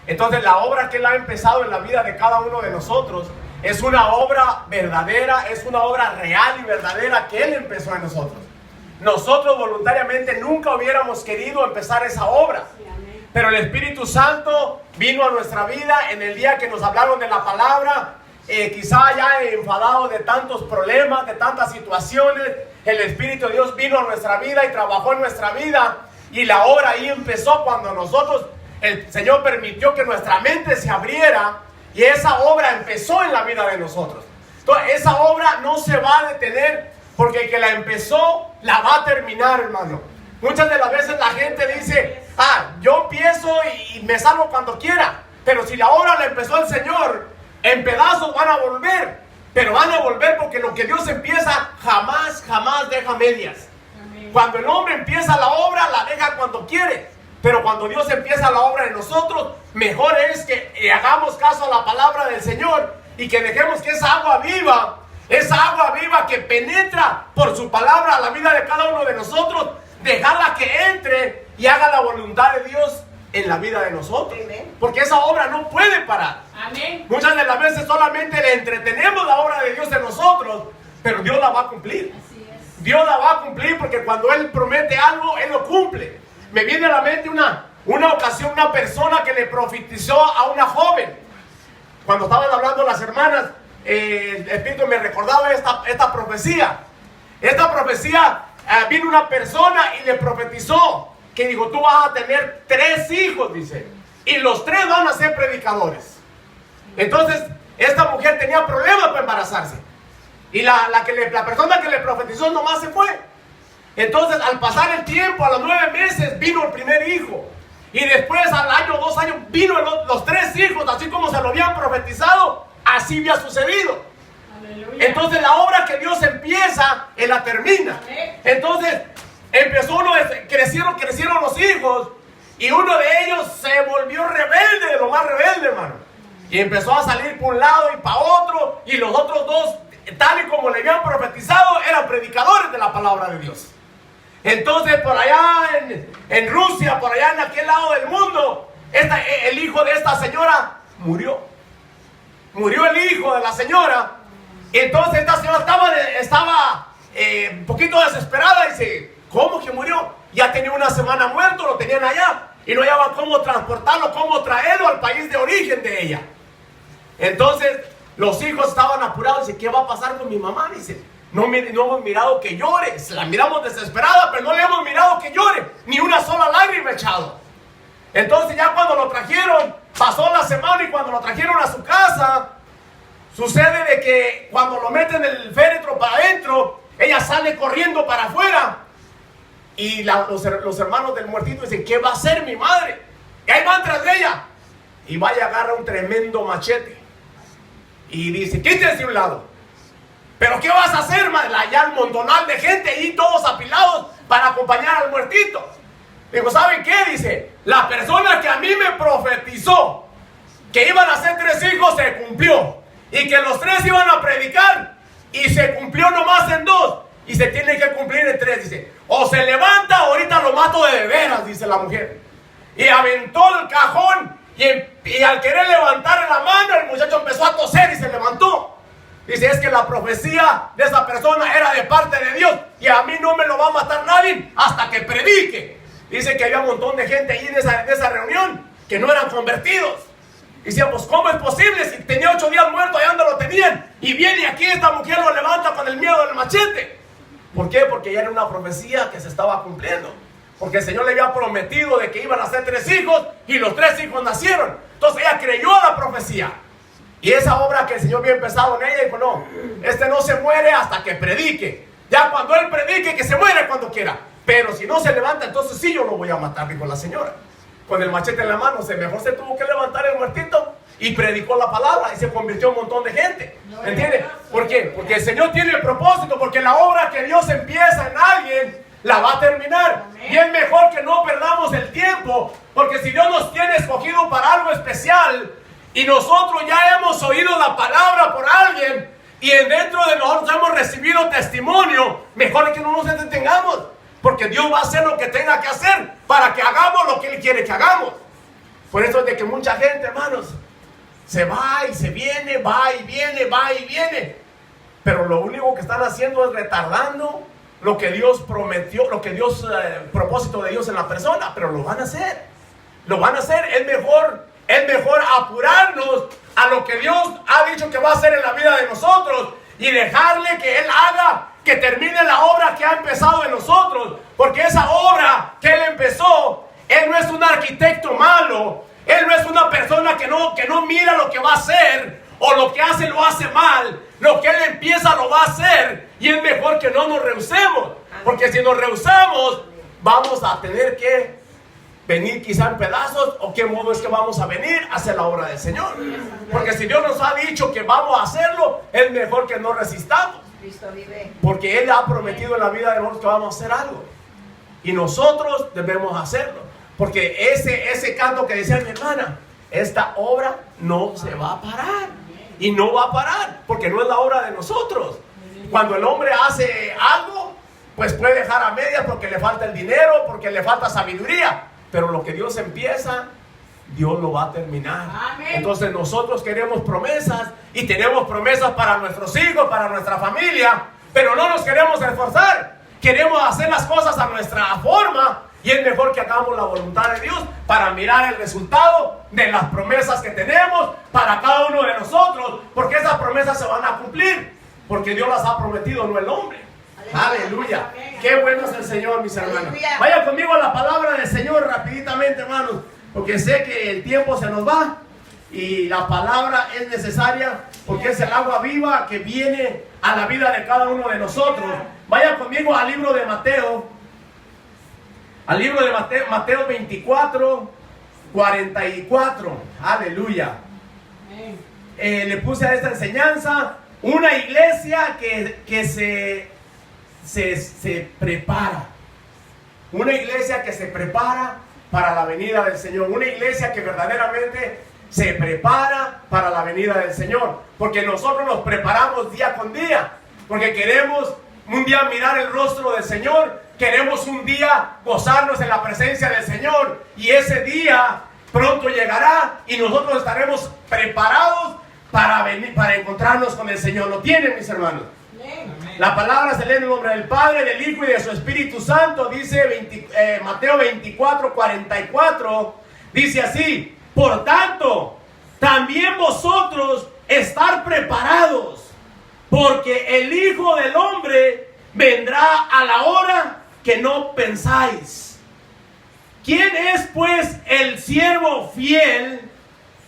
Entonces la obra que Él ha empezado en la vida de cada uno de nosotros es una obra verdadera, es una obra real y verdadera que Él empezó en nosotros. Nosotros voluntariamente nunca hubiéramos querido empezar esa obra, pero el Espíritu Santo vino a nuestra vida en el día que nos hablaron de la palabra, quizá ya enfadado de tantos problemas, de tantas situaciones. El Espíritu de Dios vino a nuestra vida y trabajó en nuestra vida, y la obra ahí empezó cuando nosotros, el Señor permitió que nuestra mente se abriera, y esa obra empezó en la vida de nosotros. Entonces esa obra no se va a detener, porque el que la empezó la va a terminar, hermano. Muchas de las veces la gente dice: yo empiezo y me salvo cuando quiera. Pero si la obra la empezó el Señor, en pedazos van a volver. Pero van a volver porque lo que Dios empieza jamás deja medias. Amén. Cuando el hombre empieza la obra, la deja cuando quiere. Pero cuando Dios empieza la obra en nosotros, mejor es que hagamos caso a la palabra del Señor y que dejemos que esa agua viva que penetra por su palabra a la vida de cada uno de nosotros, dejarla que entre y haga la voluntad de Dios en la vida de nosotros. Amén. Porque esa obra no puede parar. Amén. Muchas de las veces solamente le entretenemos la obra de Dios en nosotros, pero Dios la va a cumplir. Así es. Dios la va a cumplir, porque cuando Él promete algo, Él lo cumple. Me viene a la mente una ocasión, una persona que le profetizó a una joven. Cuando estaban hablando las hermanas, el Espíritu me recordaba esta profecía. Esta profecía, vino una persona y le profetizó que dijo: tú vas a tener 3 hijos, dice, y los 3 van a ser predicadores. Entonces esta mujer tenía problemas para embarazarse, y la persona que le profetizó nomás se fue. Entonces, al pasar el tiempo, a los 9 meses vino el primer hijo, y después al año, 2 años, vino los 3 hijos, así como se lo habían profetizado, así había sucedido. Aleluya. Entonces la obra que Dios empieza, Él la termina. Entonces empezó crecieron los hijos, y uno de ellos se volvió rebelde, de lo más rebelde, hermano, y empezó a salir por un lado y para otro, y los otros 2, tal y como le habían profetizado, eran predicadores de la palabra de Dios. Entonces por allá en Rusia, por allá en aquel lado del mundo, el hijo de esta señora murió el hijo de la señora. Y entonces esta señora estaba un poquito desesperada. Dice: ¿cómo que murió? Ya tenía una semana muerto, lo tenían allá, y no hallaban cómo transportarlo, cómo traerlo al país de origen de ella. Entonces los hijos estaban apurados. Dice: ¿qué va a pasar con mi mamá? Dice: no hemos mirado que llore. La miramos desesperada, pero no le hemos mirado que llore, ni una sola lágrima echado. Entonces ya cuando lo trajeron, pasó la semana, y cuando lo trajeron a su casa, sucede de que cuando lo meten en el féretro para adentro, ella sale corriendo para afuera, y los hermanos del muertito dicen: ¿qué va a hacer mi madre? Y ahí van tras de ella, y va y agarra un tremendo machete y dice: quítense a un lado. ¿Pero qué vas a hacer, madre? Allá un montonal de gente ahí, todos apilados para acompañar al muertito. Digo: ¿saben qué? Dice: la persona que a mí me profetizó que iban a ser 3 hijos, se cumplió, y que los 3 iban a predicar, y se cumplió nomás en 2, y se tiene que cumplir en 3. Dice: o se levanta, ahorita lo mato de veras, dice la mujer. Y aventó el cajón, y al querer levantar la mano, el muchacho empezó a toser y se levantó. Dice: es que la profecía de esa persona era de parte de Dios, y a mí no me lo va a matar nadie hasta que predique. Dice que había un montón de gente ahí de esa reunión que no eran convertidos. Decían: pues ¿cómo es posible? Si tenía 8 días muerto, allá donde lo tenían, y viene aquí esta mujer, lo levanta con el miedo del machete. ¿Por qué? Porque ya era una profecía que se estaba cumpliendo. Porque el Señor le había prometido de que iban a ser 3 hijos, y los 3 hijos nacieron. Entonces ella creyó a la profecía. Y esa obra que el Señor había empezado en ella, dijo: no, no se muere hasta que predique. Ya cuando Él predique, que se muere cuando quiera. Pero si no se levanta, entonces sí yo lo voy a matar, dijo la señora. Con el machete en la mano, mejor se tuvo que levantar el muertito y predicó la palabra, y se convirtió en un montón de gente. ¿Entiendes? ¿Por qué? Porque el Señor tiene el propósito, porque la obra que Dios empieza en alguien, la va a terminar. Amén. Y es mejor que no perdamos el tiempo, porque si Dios nos tiene escogido para algo especial, y nosotros ya hemos oído la palabra por alguien, y dentro de nosotros hemos recibido testimonio, mejor es que no nos entretengamos, porque Dios va a hacer lo que tenga que hacer para que hagamos lo que Él quiere que hagamos. Por eso es de que mucha gente, hermanos, se va y se viene, va y viene, va y viene. Pero lo único que están haciendo es retardando lo que Dios prometió, lo que Dios, el propósito de Dios en la persona. Pero lo van a hacer. Lo van a hacer. Es mejor apurarnos a lo que Dios ha dicho que va a hacer en la vida de nosotros y dejarle que Él haga, que termine la obra que ha empezado en nosotros. Porque esa obra que Él empezó, Él no es un arquitecto malo. Él no es una persona que no mira lo que va a hacer, o lo que hace lo hace mal. Lo que Él empieza lo va a hacer, y es mejor que no nos rehusemos, porque si nos rehusamos vamos a tener que venir quizá en pedazos. ¿O qué modo es que vamos a venir a hacer la obra del Señor? Porque si Dios nos ha dicho que vamos a hacerlo, es mejor que no resistamos, porque Él ha prometido en la vida de nosotros que vamos a hacer algo, y nosotros debemos hacerlo. Porque ese canto que decía mi hermana, esta obra no se va a parar. Y no va a parar, porque no es la obra de nosotros. Cuando el hombre hace algo, pues puede dejar a medias porque le falta el dinero, porque le falta sabiduría. Pero lo que Dios empieza, Dios lo va a terminar. Amén. Entonces nosotros queremos promesas, y tenemos promesas para nuestros hijos, para nuestra familia, pero no nos queremos esforzar. Queremos hacer las cosas a nuestra forma. Y es mejor que hagamos la voluntad de Dios para mirar el resultado de las promesas que tenemos para cada uno de nosotros. Porque esas promesas se van a cumplir, porque Dios las ha prometido, no el hombre. Aleluya. Qué bueno es el Señor, mis hermanos. Vaya conmigo a la palabra del Señor rapiditamente, hermanos, porque sé que el tiempo se nos va y la palabra es necesaria, porque es el agua viva que viene a la vida de cada uno de nosotros. Vaya conmigo al libro de Mateo. Al libro de Mateo 24, 44. Aleluya. Le puse a esta enseñanza una iglesia que se prepara. Una iglesia que se prepara para la venida del Señor. Una iglesia que verdaderamente se prepara para la venida del Señor. Porque nosotros nos preparamos día con día. Porque queremos un día mirar el rostro del Señor. Queremos un día gozarnos en la presencia del Señor, y ese día pronto llegará y nosotros estaremos preparados para venir, para encontrarnos con el Señor. ¿Lo tienen, mis hermanos? Amén. La palabra se lee en el nombre del Padre, del Hijo y de su Espíritu Santo. Dice Mateo 24, 44. Dice así: por tanto, también vosotros estar preparados, porque el Hijo del Hombre vendrá a la hora que no pensáis. ¿Quién es pues el siervo fiel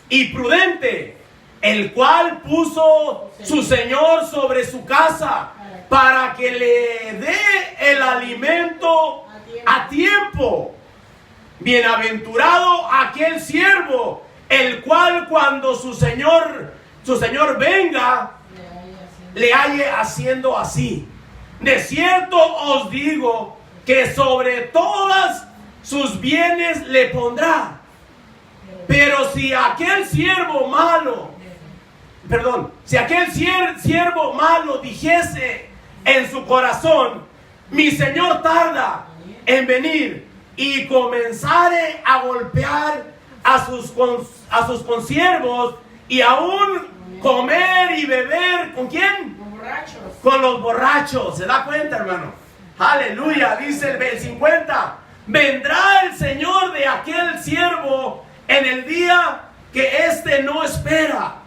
y prudente, el cual puso su Señor sobre su casa para que le dé el alimento a tiempo? Bienaventurado aquel siervo, el cual cuando su Señor venga, le halle haciendo así. De cierto os digo que sobre todas sus bienes le pondrá. Pero si aquel siervo malo dijese en su corazón: mi Señor tarda en venir, y comenzare a golpear a sus consiervos, y aún comer y beber, ¿con quién? Con los borrachos. ¿Se da cuenta, hermano? Aleluya. Dice el 50: vendrá el Señor de aquel siervo en el día que éste no espera,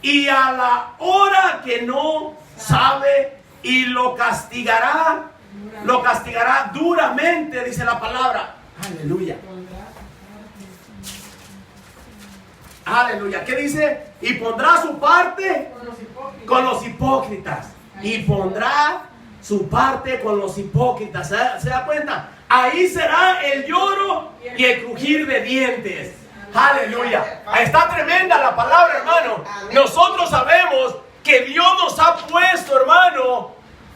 y a la hora que no sabe, y lo castigará duramente, dice la palabra. Aleluya. Aleluya. ¿Qué dice? Y pondrá su parte con los hipócritas. Y pondrá su parte con los hipócritas. ¿Se da cuenta? Ahí será el lloro y el crujir de dientes. Aleluya. Está tremenda la palabra, hermano. Nosotros sabemos que Dios nos ha puesto, hermano,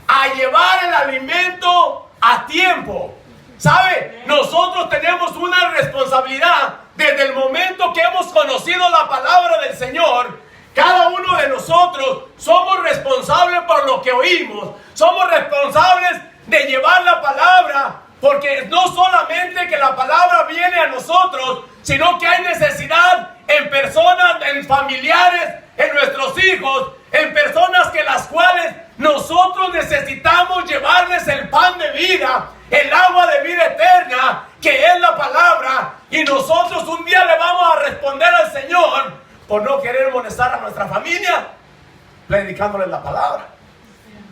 a llevar el alimento a tiempo. ¿Sabe? Nosotros tenemos una responsabilidad desde el momento que hemos conocido la palabra del Señor. Cada uno de nosotros somos responsables por lo que oímos. Somos responsables de llevar la palabra Porque no solamente que la palabra viene a nosotros, sino que hay necesidad en personas, en familiares, en nuestros hijos, en personas que las cuales nosotros necesitamos llevarles el pan de vida, el agua de vida eterna, que es la palabra. Y nosotros un día le vamos a responder al Señor por no querer molestar a nuestra familia, predicándoles la palabra.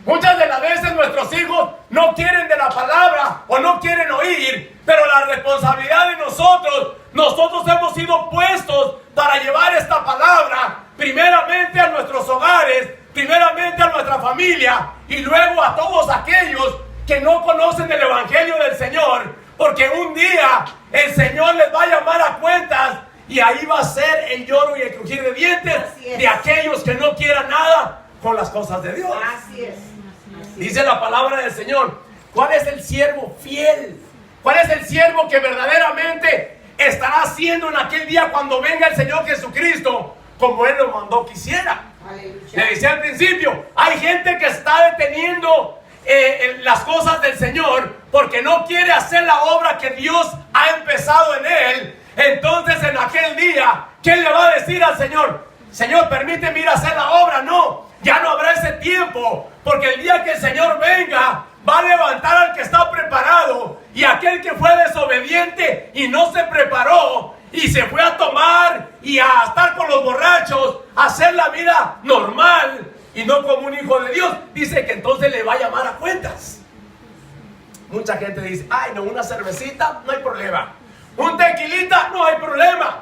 Muchas de las veces nuestros hijos no quieren de la palabra o no quieren oír, pero la responsabilidad de nosotros hemos sido puestos para llevar esta palabra primeramente a nuestros hogares, primeramente a nuestra familia y luego a todos aquellos que no conocen el evangelio del Señor, porque un día el Señor les va a llamar a cuentas y ahí va a ser el lloro y el crujir de dientes de aquellos que no quieran nada con las cosas de Dios. Así es. Dice la palabra del Señor, ¿cuál es el siervo fiel? ¿Cuál es el siervo que verdaderamente estará haciendo en aquel día cuando venga el Señor Jesucristo como Él lo mandó que hiciera? Aleluya. Le decía al principio, hay gente que está deteniendo las cosas del Señor porque no quiere hacer la obra que Dios ha empezado en Él. Entonces en aquel día, ¿qué le va a decir al Señor? Señor, permíteme ir a hacer la obra. No, ya no habrá ese tiempo, porque el día que el Señor venga, va a levantar al que está preparado, y aquel que fue desobediente y no se preparó, y se fue a tomar y a estar con los borrachos, a hacer la vida normal, y no como un hijo de Dios, dice que entonces le va a llamar a cuentas. Mucha gente dice, ay no, una cervecita, no hay problema. Un tequilita, no hay problema.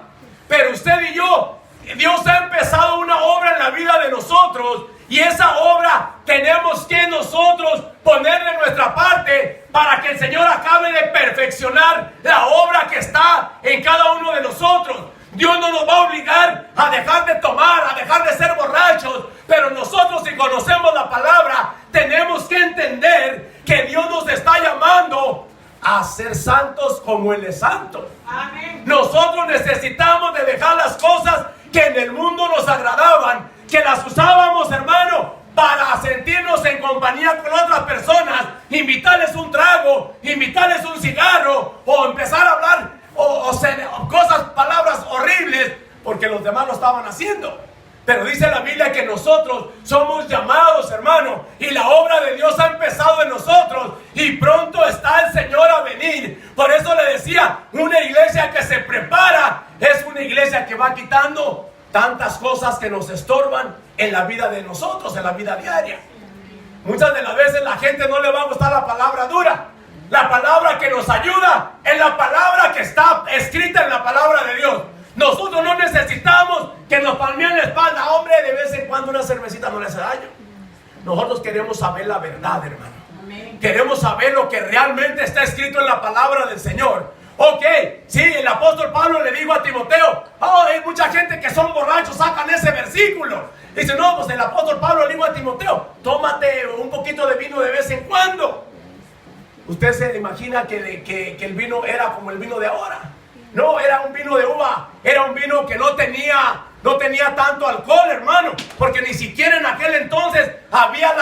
Pero usted y yo, Dios ha empezado una obra en la vida de nosotros, y esa obra tenemos que nosotros ponerle nuestra parte para que el Señor acabe de perfeccionar la obra que está en cada uno de nosotros. Dios no nos va a obligar a dejar de tomar, a dejar de ser borrachos, pero nosotros, si conocemos la palabra, tenemos que entender que Dios nos está llamando a ser santos como Él es santo. Amén. Nosotros necesitamos de dejar las cosas que en el mundo nos agradaban, que las usábamos, hermano, para sentirnos en compañía con otras personas, invitarles un trago, invitarles un cigarro, o empezar a hablar cosas, palabras horribles, porque los demás lo estaban haciendo. Pero dice la Biblia que nosotros somos llamados, hermano, y la obra de Dios ha empezado en nosotros, y pronto está el Señor a venir. Por eso le decía, una iglesia que se prepara es una iglesia que va quitando tantas cosas que nos estorban en la vida de nosotros, en la vida diaria. Muchas de las veces la gente no le va a gustar la palabra dura. La palabra que nos ayuda es la palabra que está escrita en la palabra de Dios. Nosotros no necesitamos que nos palmeen la espalda. Hombre, de vez en cuando una cervecita no le hace daño. Nosotros queremos saber la verdad, hermano. Amén. Queremos saber lo que realmente está escrito en la palabra del Señor. Ok, sí, el apóstol Pablo le dijo a Timoteo, hay mucha gente que son borrachos, sacan ese versículo. Dice, no, pues el apóstol Pablo le dijo a Timoteo, tómate un poquito de vino de vez en cuando. ¿Usted se imagina que el vino era como el vino de ahora? No, era un vino de uva, era un vino que no tenía tanto alcohol, hermano, porque ni siquiera en aquel entonces había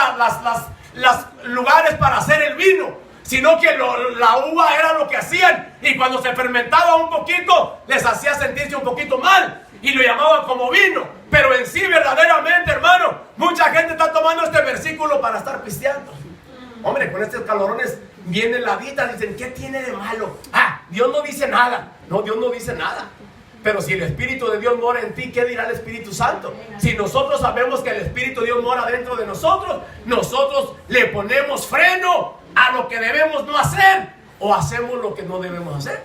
las lugares para hacer el vino, sino que la uva era lo que hacían, y cuando se fermentaba un poquito, les hacía sentirse un poquito mal, y lo llamaban como vino. Pero en sí, verdaderamente, hermano, mucha gente está tomando este versículo para estar pisteando. Hombre, con estos calorones viene la vida, dicen, ¿qué tiene de malo? Dios no dice nada. No, Dios no dice nada. Pero si el Espíritu de Dios mora en ti, ¿qué dirá el Espíritu Santo? Si nosotros sabemos que el Espíritu de Dios mora dentro de nosotros, nosotros le ponemos freno a lo que debemos no hacer, o hacemos lo que no debemos hacer.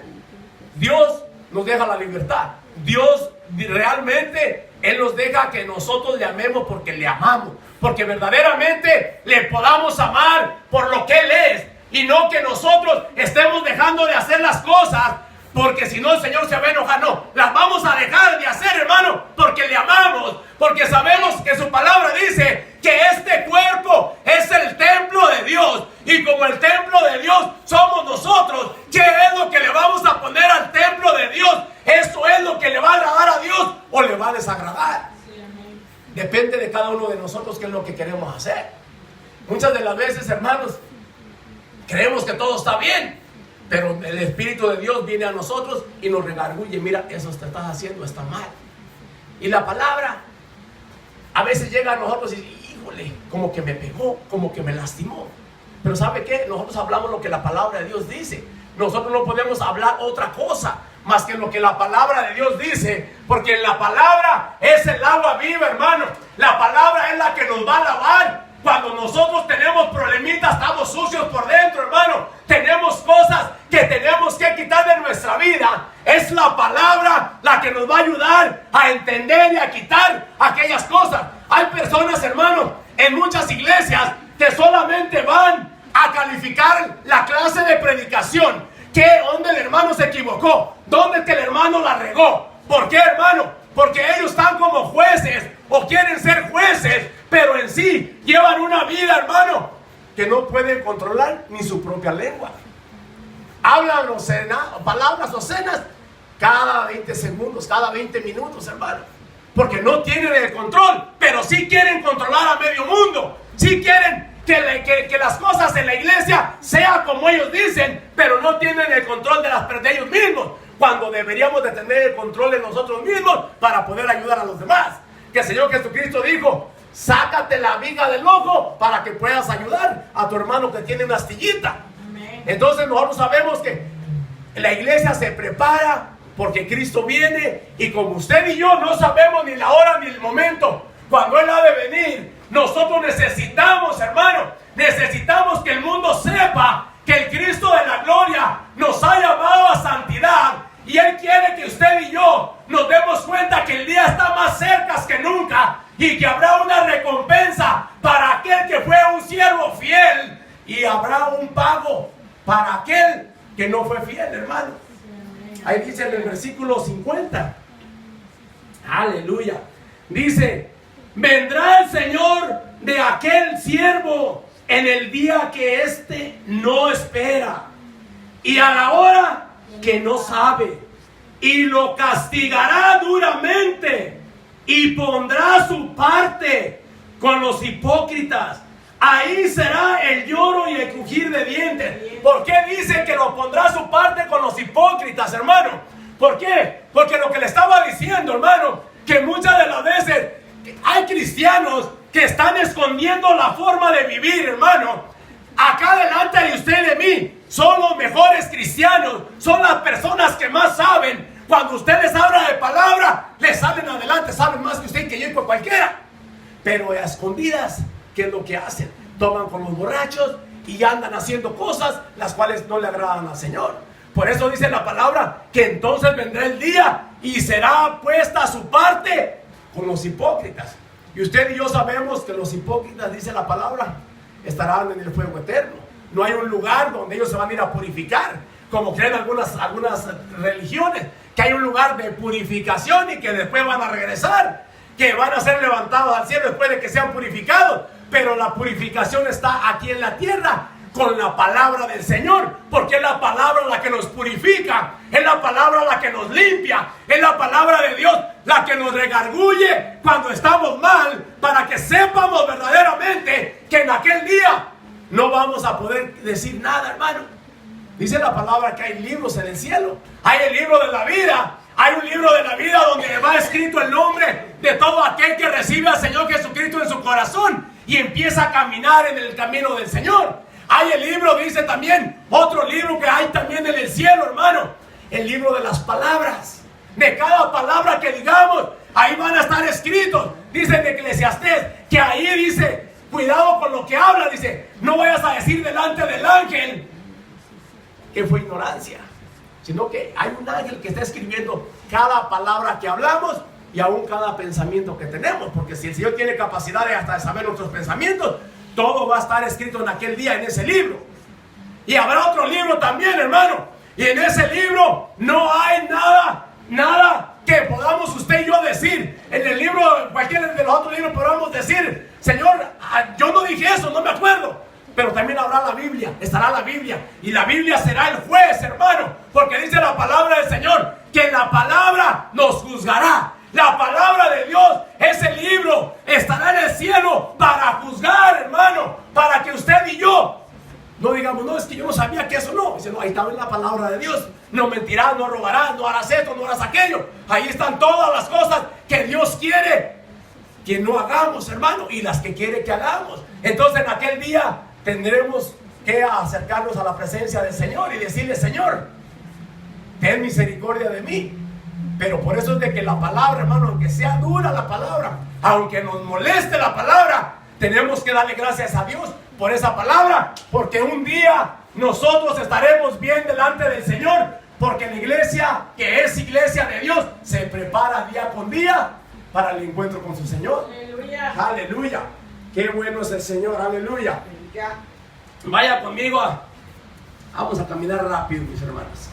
Dios nos deja la libertad. Dios realmente, Él nos deja que nosotros le amemos porque le amamos, porque verdaderamente le podamos amar por lo que Él es, y no que nosotros estemos dejando de hacer las cosas porque si no el Señor se va a enojar. No, las vamos a dejar de hacer, hermano, porque le amamos, porque sabemos que su palabra dice que este cuerpo es el templo de Dios, y como el templo de Dios somos nosotros. ¿Qué es lo que le vamos a poner al templo de Dios? ¿Esto es lo que le va a agradar a Dios o le va a desagradar? Depende de cada uno de nosotros qué es lo que queremos hacer. Muchas de las veces, hermanos, creemos que todo está bien, Pero el Espíritu de Dios viene a nosotros y nos redarguye. Mira, eso que estás haciendo está mal. Y la palabra a veces llega a nosotros y dice, híjole, como que me pegó, como que me lastimó. Pero ¿sabe qué? Nosotros hablamos lo que la palabra de Dios dice. Nosotros no podemos hablar otra cosa más que lo que la palabra de Dios dice, porque en la palabra es el agua viva, hermano. La palabra es la que nos va a lavar. Cuando nosotros tenemos problemitas, estamos sucios por dentro, hermano, tenemos cosas que tenemos que quitar de nuestra vida, es la palabra la que nos va a ayudar a entender y a quitar aquellas cosas. Hay personas, hermano, en muchas iglesias que solamente van a calificar la clase de predicación. ¿Dónde el hermano se equivocó? ¿Dónde que el hermano la regó? ¿Por qué, hermano? Porque ellos están como jueces o quieren ser jueces, pero en sí llevan una vida, hermano, que no pueden controlar ni su propia lengua. Hablan palabras obscenas cada 20 segundos, cada 20 minutos, hermano, porque no tienen el control, pero sí quieren controlar a medio mundo. Sí quieren que las cosas en la iglesia sean como ellos dicen, pero no tienen el control de ellos mismos, cuando deberíamos de tener el control de nosotros mismos para poder ayudar a los demás. Que el Señor Jesucristo dijo, sácate la viga del ojo para que puedas ayudar a tu hermano que tiene una astillita. Amén. Entonces nosotros sabemos que la iglesia se prepara porque Cristo viene, y como usted y yo no sabemos ni la hora ni el momento cuando Él ha de venir, nosotros necesitamos, hermano, necesitamos que el mundo sepa que el Cristo de la gloria nos ha llamado a santidad, y Él quiere que usted y yo nos demos cuenta que el día está más cerca que nunca, y que habrá una recompensa para aquel que fue un siervo fiel, y habrá un pago para aquel que no fue fiel, hermano. Ahí dice en el versículo 50, aleluya, dice, vendrá el Señor de aquel siervo en el día que éste no espera, y a la hora que no sabe, y lo castigará duramente, y pondrá su parte con los hipócritas. Ahí será el lloro y el crujir de dientes. ¿Por qué dice que lo pondrá su parte con los hipócritas, hermano? ¿Por qué? Porque lo que le estaba diciendo, hermano, que muchas de las veces hay cristianos que están escondiendo la forma de vivir, hermano. Acá delante de usted y de mí son los mejores cristianos, son las personas que más saben. Cuando usted les habla de palabra, les salen adelante, saben más que usted, que yo y cualquiera. Pero a escondidas, ¿qué es lo que hacen? Toman con los borrachos y andan haciendo cosas las cuales no le agradan al Señor. Por eso dice la palabra que entonces vendrá el día y será puesta su parte con los hipócritas. Y usted y yo sabemos que los hipócritas, dice la palabra, estarán en el fuego eterno. No hay un lugar donde ellos se van a ir a purificar, como creen algunas religiones, que hay un lugar de purificación y que después van a regresar, que van a ser levantados al cielo después de que sean purificados. Pero la purificación está aquí en la tierra con la palabra del Señor, porque es la palabra la que nos purifica, es la palabra la que nos limpia, es la palabra de Dios la que nos redarguye cuando estamos mal, para que sepamos verdaderamente que en aquel día no vamos a poder decir nada, hermano. Dice la palabra que hay libros en el cielo, hay el libro de la vida. Hay un libro de la vida donde va escrito el nombre de todo aquel que recibe al Señor Jesucristo en su corazón y empieza a caminar en el camino del Señor. Hay el libro, dice también, otro libro que hay también en el cielo, hermano, el libro de las palabras. De cada palabra que digamos, ahí van a estar escritos. Dice en Eclesiastés que ahí dice, cuidado con lo que habla, dice, no vayas a decir delante del ángel que fue ignorancia, sino que hay un ángel que está escribiendo cada palabra que hablamos y aún cada pensamiento que tenemos, porque si el Señor tiene capacidad de hasta de saber nuestros pensamientos, todo va a estar escrito en aquel día en ese libro. Y habrá otro libro también, hermano, y en ese libro no hay nada que podamos usted y yo decir. En el libro, cualquiera de los otros libros podamos decir, Señor, yo no dije eso, no me acuerdo. Pero también habrá la Biblia, estará la Biblia, y la Biblia será el juez, hermano, porque dice la palabra del Señor que la palabra nos juzgará. La palabra de Dios, ese libro, estará en el cielo para juzgar, hermano, para que usted y yo No digamos, no, es que yo no sabía que eso no. Dice, no, ahí estaba en la palabra de Dios. No mentirás, no robarás, no harás esto, no harás aquello. Ahí están todas las cosas que Dios quiere que no hagamos, hermano, y las que quiere que hagamos. Entonces en aquel día tendremos que acercarnos a la presencia del Señor y decirle, Señor, ten misericordia de mí. Pero por eso es de que la palabra, hermano, aunque sea dura la palabra, aunque nos moleste la palabra, tenemos que darle gracias a Dios por esa palabra, porque un día nosotros estaremos bien delante del Señor, porque la iglesia, que es iglesia de Dios, se prepara día con día para el encuentro con su Señor. Aleluya. Aleluya. Qué bueno es el Señor. Aleluya. Vaya conmigo vamos a caminar rápido, mis hermanos,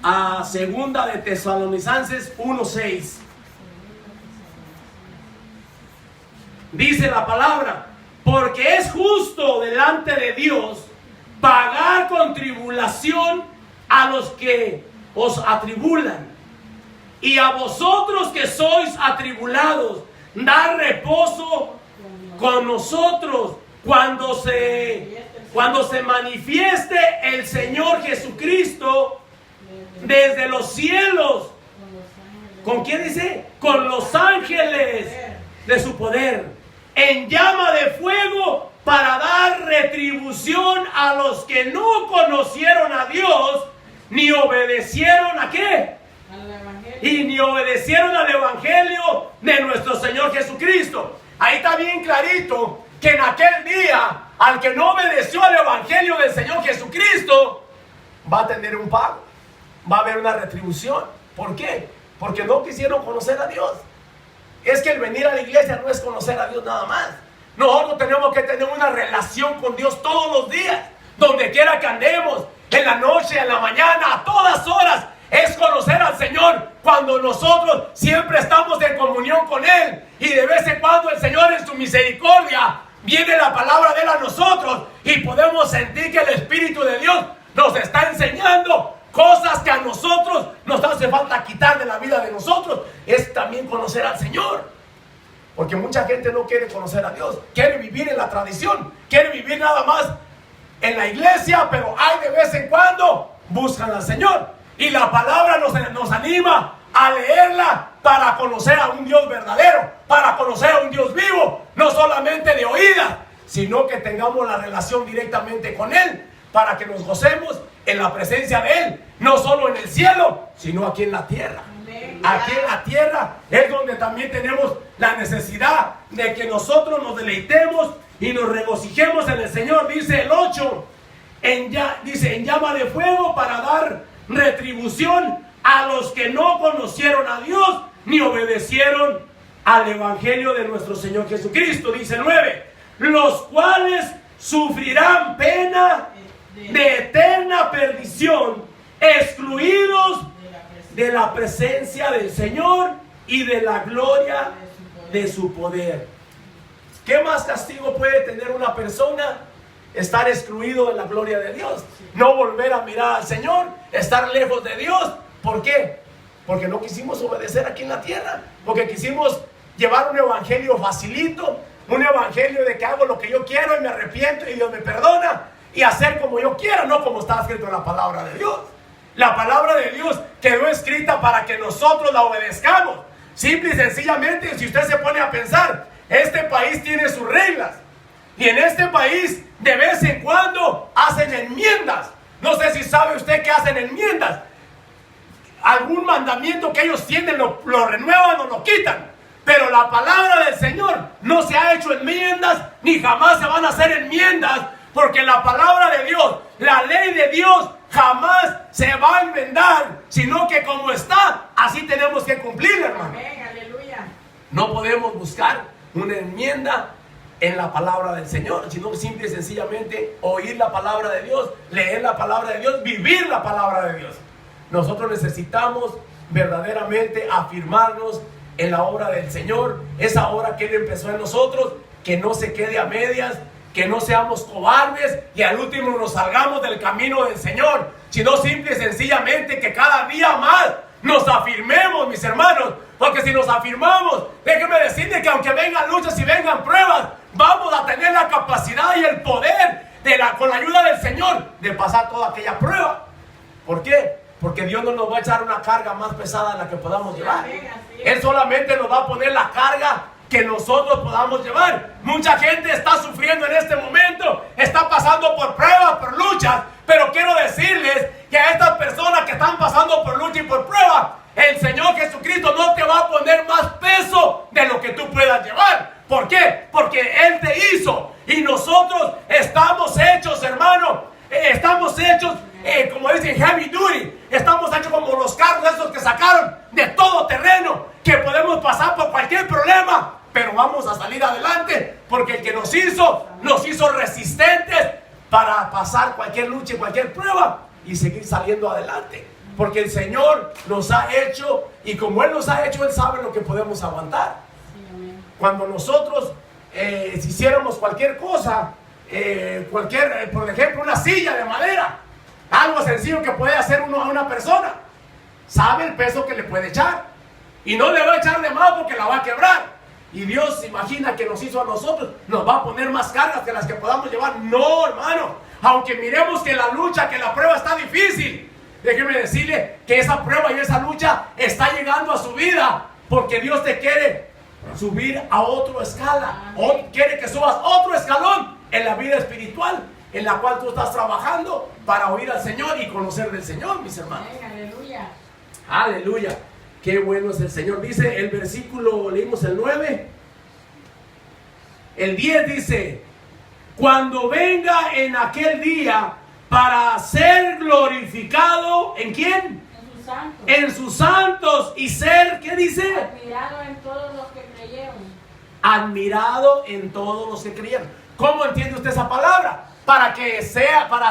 a segunda de Tesalonicenses 1:6. Dice la palabra: porque es justo delante de Dios pagar con tribulación a los que os atribulan, y a vosotros que sois atribulados, dar reposo con nosotros cuando se manifieste el Señor Jesucristo desde los cielos. ¿Con quién dice? Con los ángeles de su poder, en llama de fuego, para dar retribución a los que no conocieron a Dios, ni obedecieron ¿a qué? Y ni obedecieron al evangelio de nuestro Señor Jesucristo. Ahí está bien clarito que en aquel día, al que no obedeció al evangelio del Señor Jesucristo, va a tener un pago, va a haber una retribución. ¿Por qué? Porque no quisieron conocer a Dios. Es que el venir a la iglesia no es conocer a Dios nada más. Nosotros tenemos que tener una relación con Dios todos los días, donde quiera que andemos, en la noche, en la mañana, a todas horas. Es conocer al Señor cuando nosotros siempre estamos en comunión con Él, y de vez en cuando el Señor, en su misericordia, viene la palabra de Él a nosotros y podemos sentir que el Espíritu de Dios nos está enseñando cosas que a nosotros nos hace falta quitar de la vida de nosotros. Es también conocer al Señor, porque mucha gente no quiere conocer a Dios, quiere vivir en la tradición, quiere vivir nada más en la iglesia, pero hay de vez en cuando buscan al Señor. Y la palabra nos anima a leerla para conocer a un Dios verdadero, para conocer a un Dios vivo, no solamente de oídas, sino que tengamos la relación directamente con Él, para que nos gocemos en la presencia de Él, no solo en el cielo, sino aquí en la tierra. Aquí en la tierra es donde también tenemos la necesidad de que nosotros nos deleitemos y nos regocijemos en el Señor. Dice el 8, en llama de fuego, para dar retribución a los que no conocieron a Dios ni obedecieron al evangelio de nuestro Señor Jesucristo. Dice el 9, los cuales sufrirán pena de eterna perdición, excluidos de la presencia del Señor y de la gloria de su poder. ¿Qué más castigo puede tener una persona? Estar excluido de la gloria de Dios, no volver a mirar al Señor, estar lejos de Dios. ¿Por qué? Porque no quisimos obedecer aquí en la tierra, porque quisimos llevar un evangelio facilito, un evangelio de que hago lo que yo quiero y me arrepiento y Dios me perdona, y hacer como yo quiera, no como está escrito en la palabra de Dios. La palabra de Dios quedó escrita para que nosotros la obedezcamos. Simple y sencillamente, si usted se pone a pensar, este país tiene sus reglas, y en este país de vez en cuando hacen enmiendas. No sé si sabe usted que hacen enmiendas. Algún mandamiento que ellos tienen lo renuevan o lo quitan. Pero la palabra del Señor no se ha hecho enmiendas, ni jamás se van a hacer enmiendas, porque la palabra de Dios, la ley de Dios, jamás se va a enmendar, sino que como está, así tenemos que cumplirla, hermano. Amén, aleluya. No podemos buscar una enmienda en la palabra del Señor, sino simple y sencillamente oír la palabra de Dios, leer la palabra de Dios, vivir la palabra de Dios. Nosotros necesitamos verdaderamente afirmarnos en la obra del Señor, esa obra que Él empezó en nosotros, que no se quede a medias, que no seamos cobardes y al último nos salgamos del camino del Señor, sino simple y sencillamente que cada día más nos afirmemos, mis hermanos, porque si nos afirmamos, déjenme decirles que aunque vengan luchas y vengan pruebas, vamos a tener la capacidad y el poder con la ayuda del Señor, de pasar toda aquella prueba. ¿Por qué? Porque Dios no nos va a echar una carga más pesada de la que podamos llevar. Él solamente nos va a poner la carga que nosotros podamos llevar. Mucha gente está sufriendo en este momento, está pasando por pruebas, por luchas, pero quiero decirles que a estas personas que están pasando por lucha y por prueba, el Señor Jesucristo no te va a poner más peso de lo que tú puedas llevar. ¿Por qué? Porque Él te hizo y nosotros estamos hechos, hermano, estamos hechos como dicen heavy duty, estamos hechos como los carros esos que sacaron de todo terreno, que podemos pasar por cualquier problema, pero vamos a salir adelante, porque el que nos hizo resistentes para pasar cualquier lucha y cualquier prueba y seguir saliendo adelante, porque el Señor nos ha hecho, y como Él nos ha hecho, Él sabe lo que podemos aguantar. Cuando nosotros si hiciéramos cualquier cosa, por ejemplo una silla de madera, algo sencillo que puede hacer uno a una persona, sabe el peso que le puede echar y no le va a echar de más porque la va a quebrar. Y Dios imagina que nos hizo a nosotros, nos va a poner más cargas que las que podamos llevar. No, hermano, aunque miremos que la lucha, que la prueba está difícil, déjeme decirle que esa prueba y esa lucha está llegando a su vida, porque Dios te quiere subir a otra escala, o quiere que subas otro escalón en la vida espiritual, en la cual tú estás trabajando para oír al Señor y conocer del Señor, mis hermanos. Aleluya. Aleluya. Qué bueno es el Señor. Dice el versículo, leímos el 9. El 10 dice: cuando venga en aquel día para ser glorificado, ¿en quién? En sus santos. En sus santos, y ser, ¿qué dice? Admirado en todos los que creyeron. Admirado en todos los que creyeron. ¿Cómo entiende usted esa palabra? Para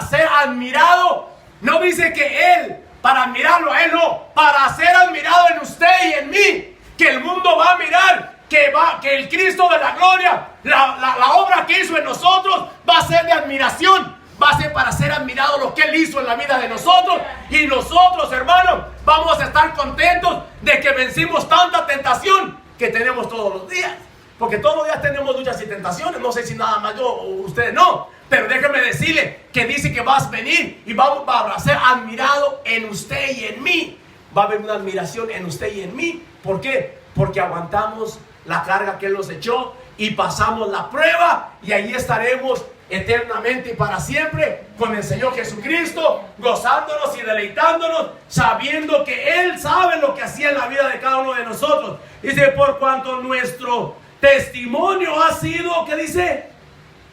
ser admirado. No dice que Él, para admirarlo a Él, no, para ser admirado en usted y en mí, que el mundo va a mirar, que el Cristo de la gloria, la obra que hizo en nosotros, va a ser de admiración, va a ser para ser admirado lo que Él hizo en la vida de nosotros, y nosotros, hermanos, vamos a estar contentos de que vencimos tanta tentación que tenemos todos los días, porque todos los días tenemos luchas y tentaciones. No sé si nada más yo o ustedes no, pero déjeme decirle que dice que vas a venir y va a ser admirado en usted y en mí. Va a haber una admiración en usted y en mí. ¿Por qué? Porque aguantamos la carga que Él nos echó y pasamos la prueba, y ahí estaremos eternamente y para siempre con el Señor Jesucristo, gozándonos y deleitándonos, sabiendo que Él sabe lo que hacía en la vida de cada uno de nosotros. Dice: por cuanto nuestro testimonio ha sido, ¿qué dice?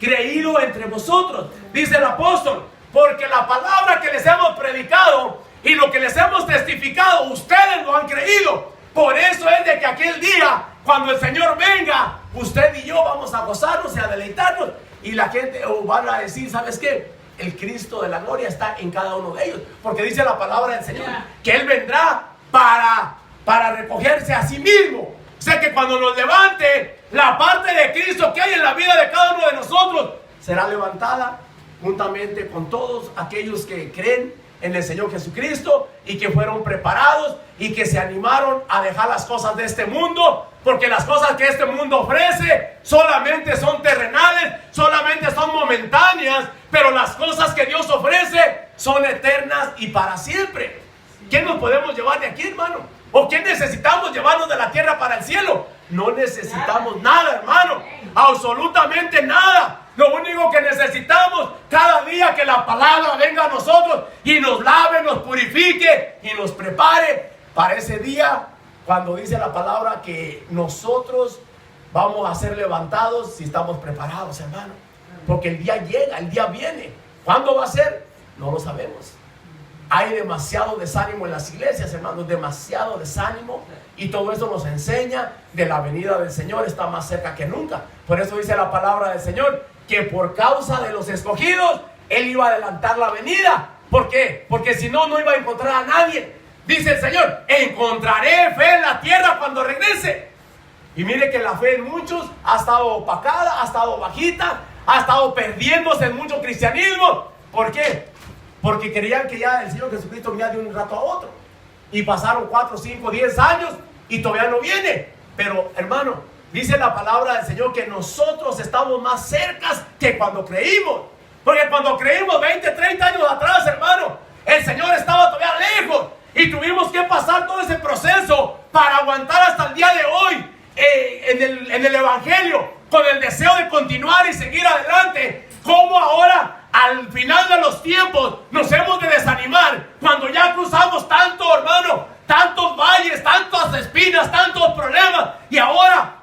Creído entre vosotros. Dice el apóstol: porque la palabra que les hemos predicado y lo que les hemos testificado, ustedes lo han creído. Por eso es de que aquel día, cuando el Señor venga, usted y yo vamos a gozarnos y a deleitarnos, y la gente van a decir: ¿sabes qué? El Cristo de la gloria está en cada uno de ellos, porque dice la palabra del Señor que Él vendrá para recogerse a sí mismo. O sea que cuando nos levante, la parte de Cristo que hay en la vida de cada uno de nosotros será levantada juntamente con todos aquellos que creen en el Señor Jesucristo y que fueron preparados y que se animaron a dejar las cosas de este mundo, porque las cosas que este mundo ofrece solamente son terrenales, solamente son momentáneas, pero las cosas que Dios ofrece son eternas y para siempre. ¿Qué nos podemos llevar de aquí, hermano? ¿O qué necesitamos llevarnos de la tierra para el cielo? No necesitamos nada, hermano. Absolutamente nada. Lo único que necesitamos cada día, que la palabra venga a nosotros y nos lave, nos purifique y nos prepare para ese día, cuando dice la palabra que nosotros vamos a ser levantados si estamos preparados, hermano. Porque el día llega, el día viene. ¿Cuándo va a ser? No lo sabemos. Hay demasiado desánimo en las iglesias, hermanos, demasiado desánimo, y todo eso nos enseña de la venida del Señor está más cerca que nunca. Por eso dice la palabra del Señor que por causa de los escogidos Él iba a adelantar la venida. ¿Por qué? Porque si no, no iba a encontrar a nadie. Dice el Señor: encontraré fe en la tierra cuando regrese. Y mire que la fe en muchos ha estado opacada, ha estado bajita, ha estado perdiéndose en mucho cristianismo. ¿Por qué? Porque creían que ya el Señor Jesucristo venía de un rato a otro. Y pasaron 4, 5, 10 años y todavía no viene. Pero, hermano, dice la palabra del Señor que nosotros estamos más cercas que cuando creímos. Porque cuando creímos 20, 30 años atrás, hermano, el Señor estaba todavía lejos. Y tuvimos que pasar todo ese proceso para aguantar hasta el día de hoy en el Evangelio, con el deseo de continuar y seguir adelante. Como ahora, al final de los tiempos, nos hemos de desanimar cuando ya cruzamos tanto, hermano, tantos valles, tantas espinas, tantos problemas. Y ahora,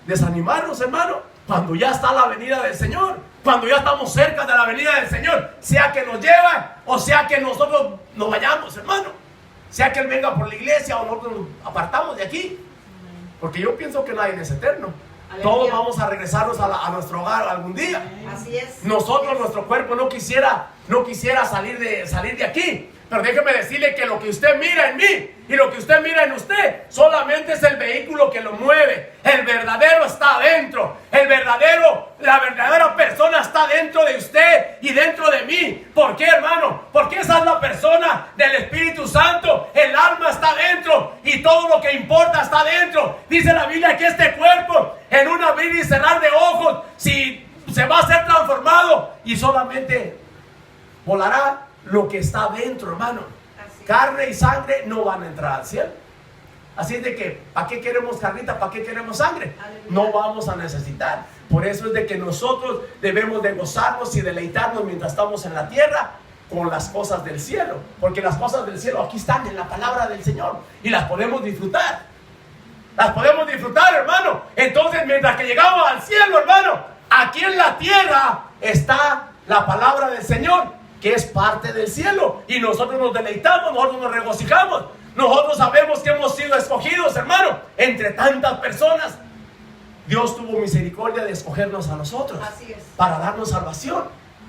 desanimarnos, hermano, cuando ya está la venida del Señor, cuando ya estamos cerca de la venida del Señor, sea que nos lleva o sea que nosotros nos vayamos, hermano, sea que Él venga por la iglesia o nosotros nos apartamos de aquí, porque yo pienso que nadie es eterno. Todos vamos a regresarnos a nuestro hogar algún día. Así es. Nosotros, nuestro cuerpo no quisiera salir de aquí. Pero déjeme decirle que lo que usted mira en mí y lo que usted mira en usted solamente es el vehículo que lo mueve. El verdadero está adentro. La verdadera persona está dentro de usted y dentro de mí. ¿Por qué, hermano? Porque esa es la persona del Espíritu Santo. El alma está dentro y todo lo que importa está dentro. Dice la Biblia que este cuerpo, en un abrir y cerrar de ojos, si se va a ser transformado y solamente volará lo que está dentro, hermano. Carne y sangre no van a entrar al cielo. Así es de que, ¿para qué queremos carnita? ¿Para qué queremos sangre? No vamos a necesitar. Por eso es de que nosotros debemos de gozarnos y deleitarnos mientras estamos en la tierra con las cosas del cielo. Porque las cosas del cielo aquí están en la palabra del Señor y las podemos disfrutar. Las podemos disfrutar, hermano. Entonces, mientras que llegamos al cielo, hermano, aquí en la tierra está la palabra del Señor, que es parte del cielo, y nosotros nos deleitamos, nosotros nos regocijamos, nosotros sabemos que hemos sido escogidos, hermano, entre tantas personas. Dios tuvo misericordia de escogernos a nosotros. Así es. Para darnos salvación.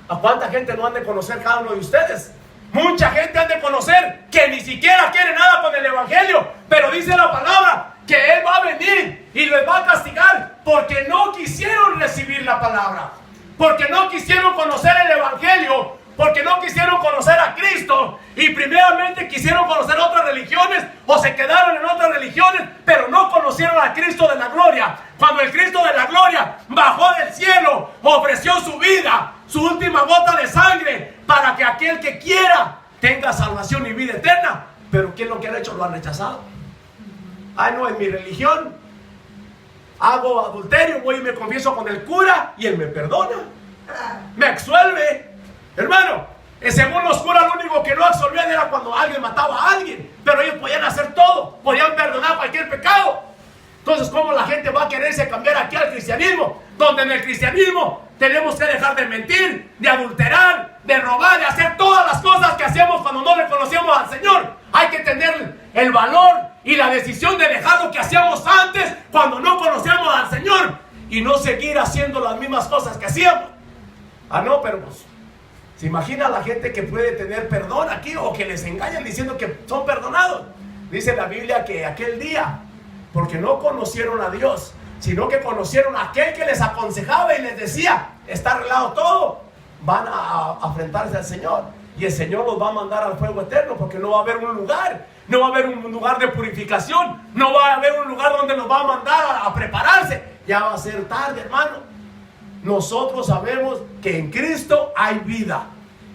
¿A cuánta gente no han de conocer cada uno de ustedes? Mucha gente han de conocer que ni siquiera quiere nada con el Evangelio, pero dice la palabra que Él va a venir y les va a castigar porque no quisieron recibir la palabra, porque no quisieron conocer el Evangelio, porque no quisieron conocer a Cristo y primeramente quisieron conocer otras religiones o se quedaron en otras religiones, pero no conocieron a Cristo de la gloria. Cuando el Cristo de la gloria bajó del cielo, ofreció su vida, su última gota de sangre, para que aquel que quiera tenga salvación y vida eterna. Pero ¿qué es lo que han hecho? Lo han rechazado. Ay, no, en mi religión hago adulterio, voy y me confieso con el cura y él me perdona, me absuelve. Hermano, según los curas, lo único que no absolvían era cuando alguien mataba a alguien, pero ellos podían hacer todo, podían perdonar cualquier pecado. Entonces, ¿cómo la gente va a quererse cambiar aquí al cristianismo? Donde en el cristianismo tenemos que dejar de mentir, de adulterar, de robar, de hacer todas las cosas que hacíamos cuando no le conocíamos al Señor. Hay que tener el valor y la decisión de dejar lo que hacíamos antes cuando no conocíamos al Señor y no seguir haciendo las mismas cosas que hacíamos. Ah, no, pero pues, ¿se imagina la gente que puede tener perdón aquí o que les engañan diciendo que son perdonados? Dice la Biblia que aquel día, porque no conocieron a Dios, sino que conocieron a aquel que les aconsejaba y les decía, está arreglado todo, van a enfrentarse al Señor y el Señor los va a mandar al fuego eterno, porque no va a haber un lugar, no va a haber un lugar de purificación, no va a haber un lugar donde los va a mandar a prepararse. Ya va a ser tarde, hermano. Nosotros sabemos que en Cristo hay vida.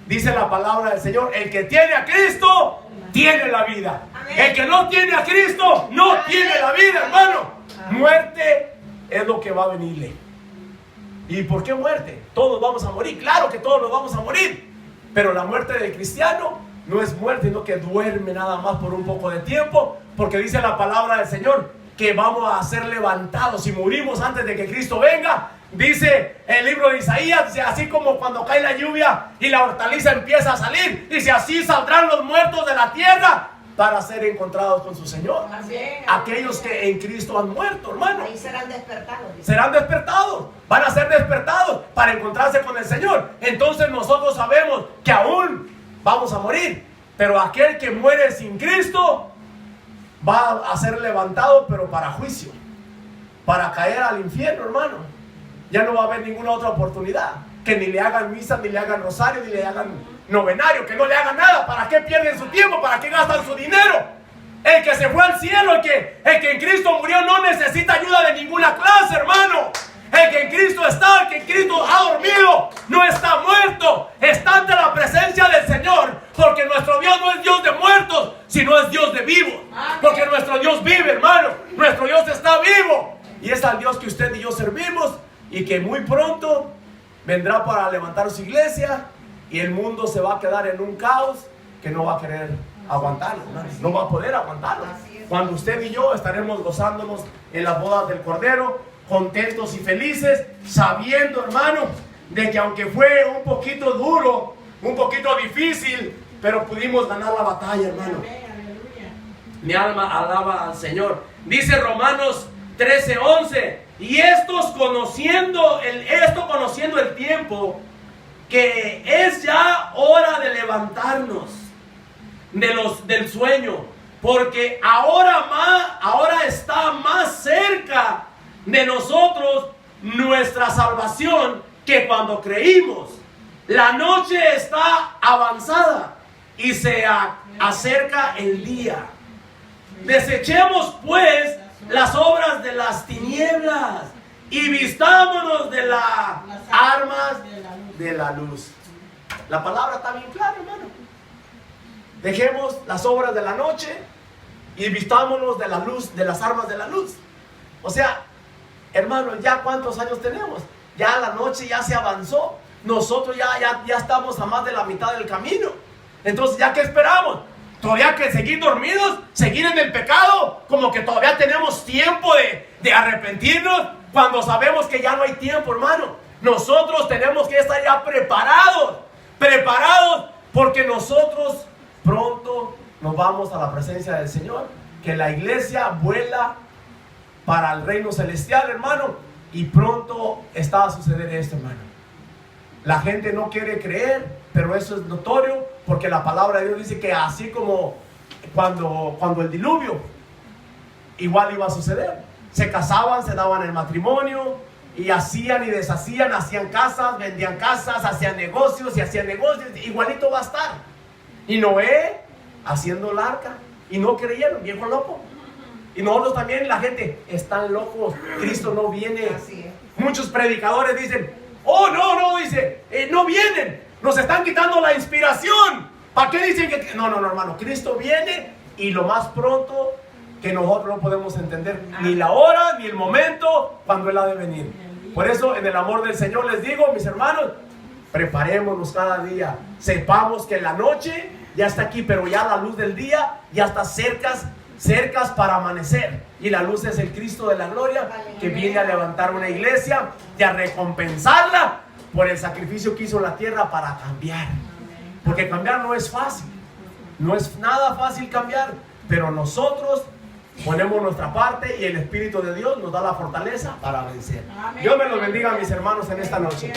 Dice la palabra del Señor, el que tiene a Cristo tiene la vida. Amén. El que no tiene a Cristo no tiene la vida, hermano. Muerte es lo que va a venirle. ¿Y por qué muerte? Todos vamos a morir, claro que todos nos vamos a morir, pero la muerte del cristiano no es muerte, sino que duerme nada más por un poco de tiempo, porque dice la palabra del Señor que vamos a ser levantados si morimos antes de que Cristo venga. Dice el libro de Isaías, dice, así como cuando cae la lluvia y la hortaliza empieza a salir, dice, así saldrán los muertos de la tierra para ser encontrados con su Señor. Amén. Aquellos que en Cristo han muerto, hermano, Ahí serán despertados. Dice. serán despertados, van a ser despertados para encontrarse con el Señor. Entonces nosotros sabemos que aún vamos a morir, pero aquel que muere sin Cristo va a ser levantado, pero para juicio, para caer al infierno, hermano. Ya no va a haber ninguna otra oportunidad, que ni le hagan misa, ni le hagan rosario, ni le hagan novenario, que no le hagan nada. ¿Para qué pierden su tiempo? ¿Para qué gastan su dinero? El que se fue al cielo, el que en Cristo murió, no necesita ayuda de ninguna clase, hermano. El que en Cristo está, el que en Cristo ha dormido, no está muerto. Está ante la presencia del Señor. Porque nuestro Dios no es Dios de muertos, sino es Dios de vivos. Porque nuestro Dios vive, hermano. Nuestro Dios está vivo. Y es al Dios que usted y yo servimos. Y que muy pronto vendrá para levantar su iglesia. Y el mundo se va a quedar en un caos que no va a querer aguantarlo, hermano. No va a poder aguantarlo. Cuando usted y yo estaremos gozándonos en las bodas del Cordero, contentos y felices, sabiendo, hermano, de que aunque fue un poquito duro, un poquito difícil, pero pudimos ganar la batalla, hermano. Mi alma alaba al Señor. Dice Romanos 13:11, y estos conociendo el tiempo, que es ya hora de levantarnos del sueño, porque ahora está más cerca de nosotros nuestra salvación que cuando creímos. La noche está avanzada y se acerca el día. Desechemos pues las obras de las tinieblas y vistámonos de las armas de la luz. La palabra está bien clara, hermano. Dejemos las obras de la noche y vistámonos de la luz, de las armas de la luz. O sea, hermano, ¿ya cuántos años tenemos? Ya la noche ya se avanzó. Nosotros ya estamos a más de la mitad del camino. Entonces, ¿ya qué esperamos? ¿Todavía que seguir dormidos? ¿Seguir en el pecado? Como que todavía tenemos tiempo de arrepentirnos, cuando sabemos que ya no hay tiempo, hermano. Nosotros tenemos que estar ya preparados, porque nosotros pronto nos vamos a la presencia del Señor. Que la iglesia vuela para el reino celestial, hermano, y pronto está a suceder esto, hermano. La gente no quiere creer, pero eso es notorio, porque la palabra de Dios dice que así como cuando el diluvio, igual iba a suceder. Se casaban, se daban el matrimonio, y hacían y deshacían, hacían casas, vendían casas, hacían negocios y hacían negocios. Igualito va a estar. Y Noé haciendo el arca, y no creyeron, viejo loco. Y nosotros también, la gente, están locos, Cristo no viene. Muchos predicadores dicen, oh no, dice, no vienen, nos están quitando la inspiración. ¿Para qué dicen que? No, hermano, Cristo viene, y lo más pronto que nosotros no podemos entender ni la hora ni el momento cuando Él ha de venir. Por eso, en el amor del Señor les digo, mis hermanos, preparémonos cada día. Sepamos que la noche ya está aquí, pero ya la luz del día ya está cercas para amanecer. Y la luz es el Cristo de la gloria, que viene a levantar una iglesia y a recompensarla por el sacrificio que hizo en la tierra para cambiar. Porque cambiar no es fácil, no es nada fácil cambiar, pero nosotros ponemos nuestra parte y el Espíritu de Dios nos da la fortaleza para vencer. Dios me los bendiga, mis hermanos, en esta noche.